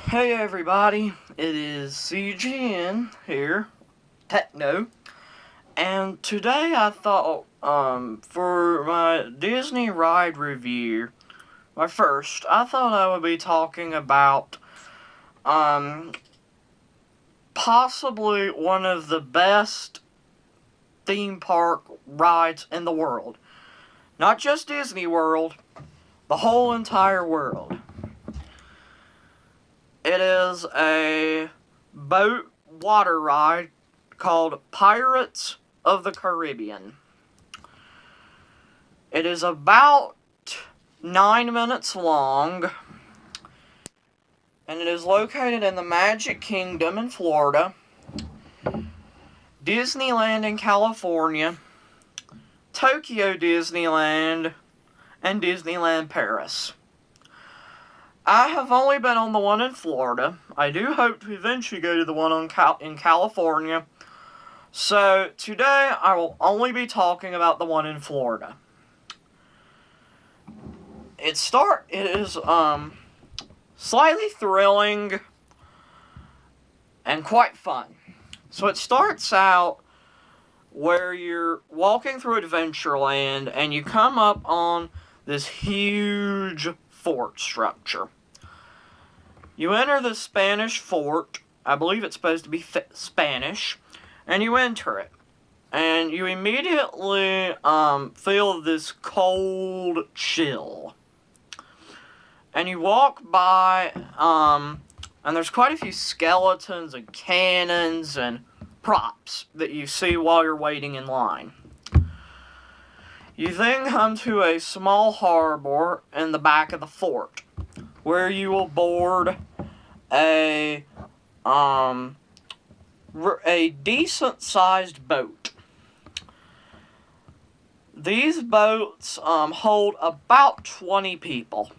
Hey everybody, it is CGN here, Techno, and today I thought, for my Disney ride review, my first, I thought I would be talking about, possibly one of the best theme park rides in the world. Not just Disney World, the whole entire world. It is a boat water ride called Pirates of the Caribbean. It is about 9 minutes long, and it is located in the Magic Kingdom in Florida, Disneyland in California, Tokyo Disneyland, and Disneyland Paris. I have only been on the one in Florida. I do hope to eventually go to the one in California. So today I will only be talking about the one in Florida. It is slightly thrilling and quite fun. So it starts out where you're walking through Adventureland and you come up on this huge fort structure. You enter the Spanish fort. I believe it's supposed to be Spanish. And you enter it. And you immediately feel this cold chill. And you walk by, and there's quite a few skeletons and cannons and props that you see while you're waiting in line. You then come to a small harbor in the back of the fort, where you will board a decent-sized boat. These boats hold about 20 people,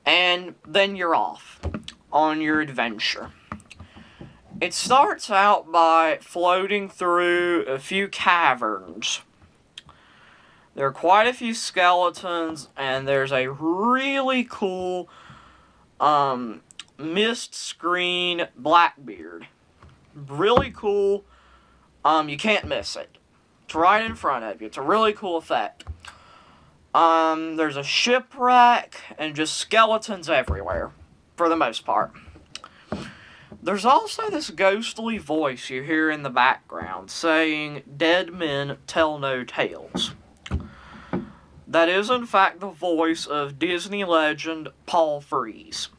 and then you're off on your adventure. It starts out by floating through a few caverns. There are quite a few skeletons, and there's a really cool mist screen Blackbeard. Really cool. You can't miss it. It's right in front of you. It's a really cool effect. There's a shipwreck and just skeletons everywhere, for the most part. There's also this ghostly voice you hear in the background saying, "Dead men tell no tales." That is, in fact, the voice of Disney legend Paul Frees.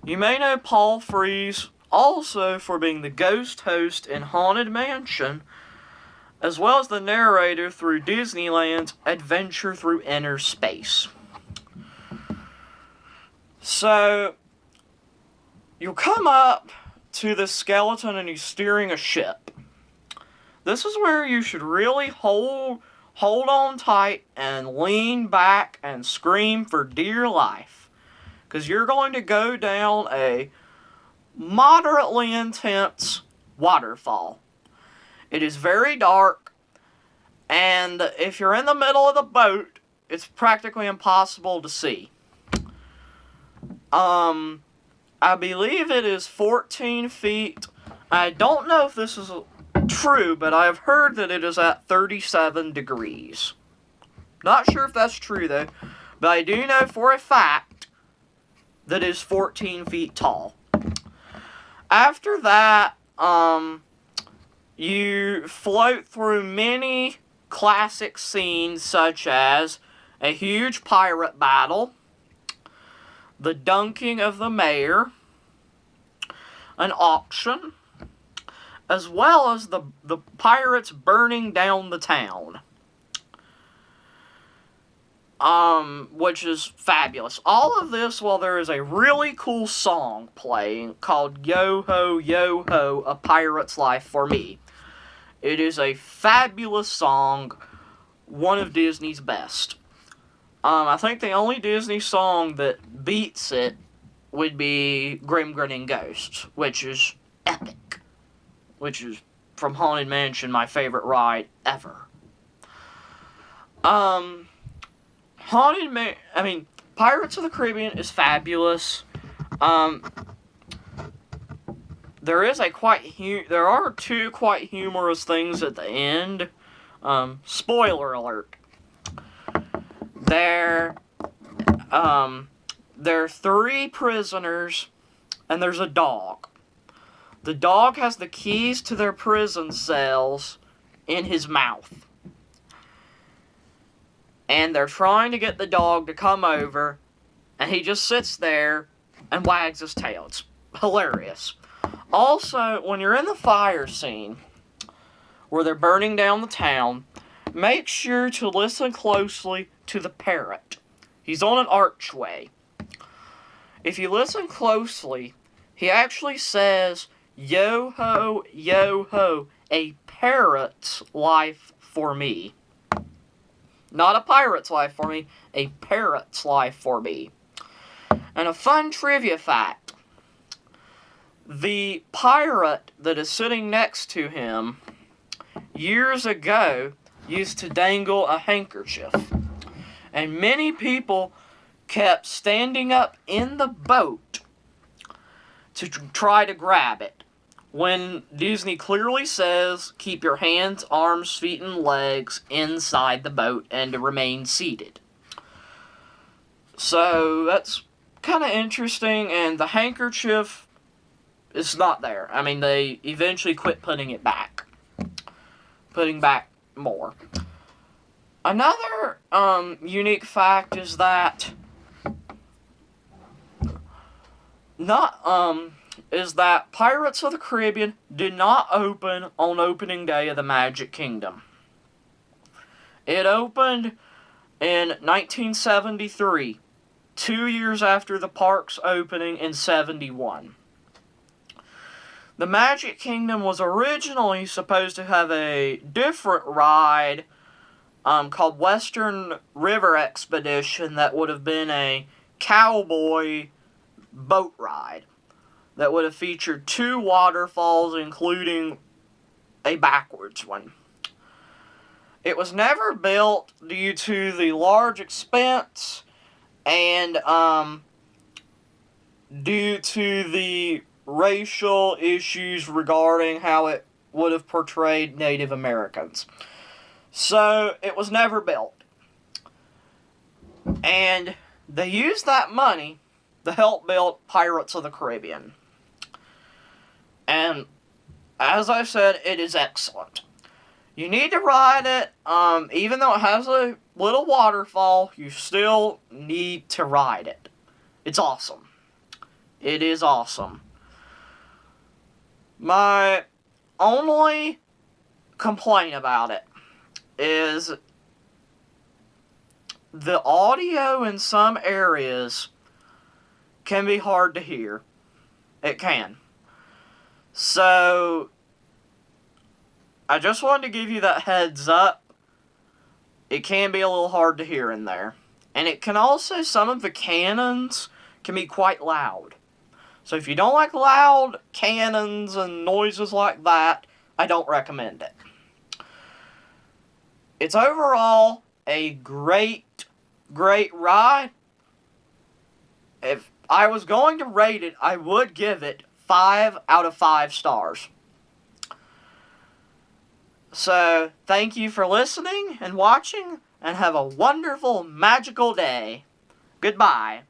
You may know Paul Frees also for being the ghost host in Haunted Mansion, as well as the narrator through Disneyland's Adventure Through Inner Space. So, you'll come up to the skeleton and he's steering a ship. This is where you should really hold on tight and lean back and scream for dear life, because you're going to go down a moderately intense waterfall. It is very dark, and if you're in the middle of the boat, it's practically impossible to see. I believe it is 14 feet. I don't know if this is true, but I've heard that it is at 37 degrees. Not sure if that's true, though, but I do know for a fact that it is 14 feet tall. After that, you float through many classic scenes, such as a huge pirate battle, the dunking of the mayor, an auction, as well as the pirates burning down the town. Which is fabulous. All of this while there is a really cool song playing called Yo Ho, Yo Ho, A Pirate's Life for Me. It is a fabulous song, one of Disney's best. I think the only Disney song that beats it would be Grim Grinning Ghosts, which is epic. Which is, from Haunted Mansion, my favorite ride ever. Pirates of the Caribbean is fabulous. Um, there are two quite humorous things at the end. Spoiler alert. There are 3 prisoners, and there's a dog. The dog has the keys to their prison cells in his mouth. And they're trying to get the dog to come over, and he just sits there and wags his tail. It's hilarious. Also, when you're in the fire scene, where they're burning down the town, make sure to listen closely to the parrot. He's on an archway. If you listen closely, he actually says, "Yo-ho, yo-ho, a parrot's life for me." Not a pirate's life for me, a parrot's life for me. And a fun trivia fact. The pirate that is sitting next to him, years ago, used to dangle a handkerchief. And many people kept standing up in the boat to try to grab it, when Disney clearly says, keep your hands, arms, feet, and legs inside the boat and to remain seated. So that's kind of interesting, and the handkerchief is not there. I mean, they eventually quit putting it back. Putting back more. Another unique fact is that Pirates of the Caribbean did not open on opening day of the Magic Kingdom. It opened in 1973, 2 years after the park's opening in 1971. The Magic Kingdom was originally supposed to have a different ride called Western River Expedition that would have been a cowboy boat ride that would have featured 2 waterfalls, including a backwards one. It was never built due to the large expense and due to the racial issues regarding how it would have portrayed Native Americans. So, it was never built. And they used that money to help build Pirates of the Caribbean. And, as I said, it is excellent. You need to ride it. Even though it has a little waterfall, you still need to ride it. It's awesome. It is awesome. My only complaint about it is the audio in some areas can be hard to hear. It can. So, I just wanted to give you that heads up. It can be a little hard to hear in there. And it can also, some of the cannons can be quite loud. So if you don't like loud cannons and noises like that, I don't recommend it. It's overall a great ride. If I was going to rate it, I would give it 5 out of 5 stars. So, thank you for listening and watching, and have a wonderful, magical day. Goodbye.